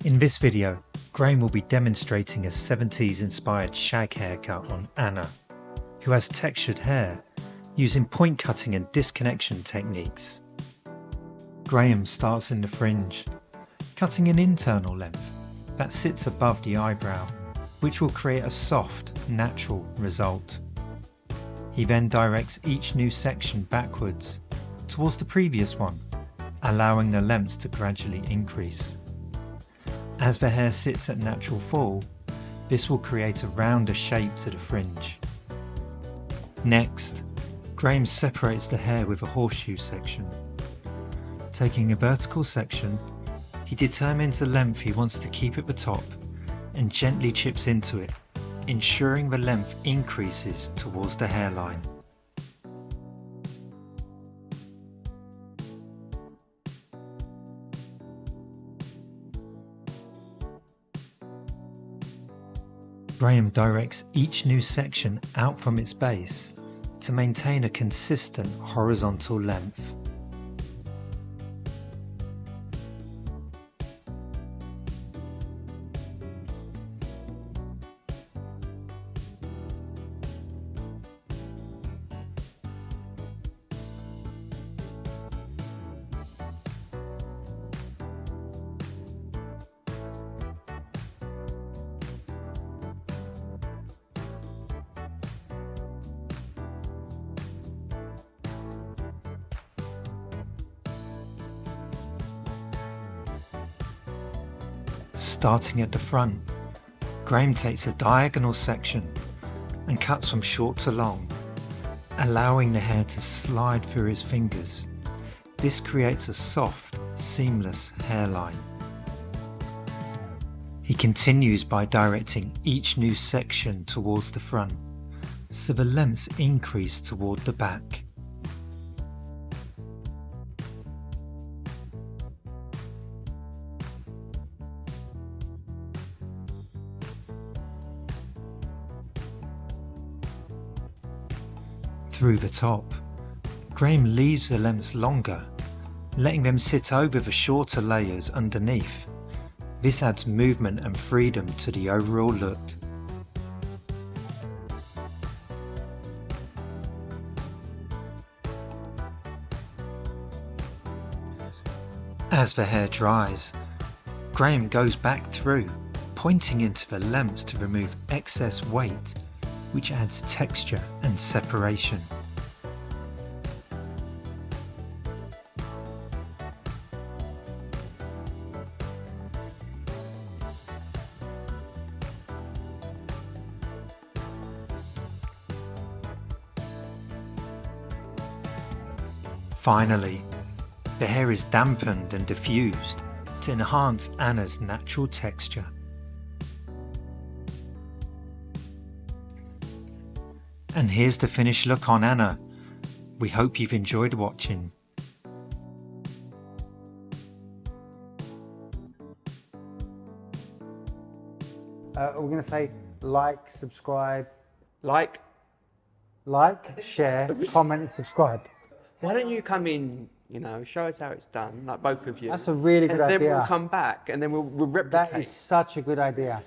In this video, Graham will be demonstrating a 70s inspired shag haircut on Anna, who has textured hair, using point cutting and disconnection techniques. Graham starts in the fringe, cutting an internal length that sits above the eyebrow, which will create a soft, natural result. He then directs each new section backwards, towards the previous one, allowing the lengths to gradually increase. As the hair sits at natural fall, this will create a rounder shape to the fringe. Next, Graham separates the hair with a horseshoe section. Taking a vertical section, he determines the length he wants to keep at the top and gently chips into it, ensuring the length increases towards the hairline. Graham directs each new section out from its base to maintain a consistent horizontal length. Starting at the front, Graham takes a diagonal section and cuts from short to long, allowing the hair to slide through his fingers. This creates a soft, seamless hairline. He continues by directing each new section towards the front, so the lengths increase toward the back. Through the top, Graham leaves the lengths longer, letting them sit over the shorter layers underneath. This adds movement and freedom to the overall look. As the hair dries, Graham goes back through, pointing into the lengths to remove excess weight, which adds texture and separation. Finally, the hair is dampened and diffused to enhance Anna's natural texture. And here's the finished look on Anna. We hope you've enjoyed watching. We're going to say like, subscribe, Like, share, comment and subscribe. why don't you come in, show us how it's done, like both of you. That's a really good and then idea. we'll come back and then we'll replicate. That is such a good idea.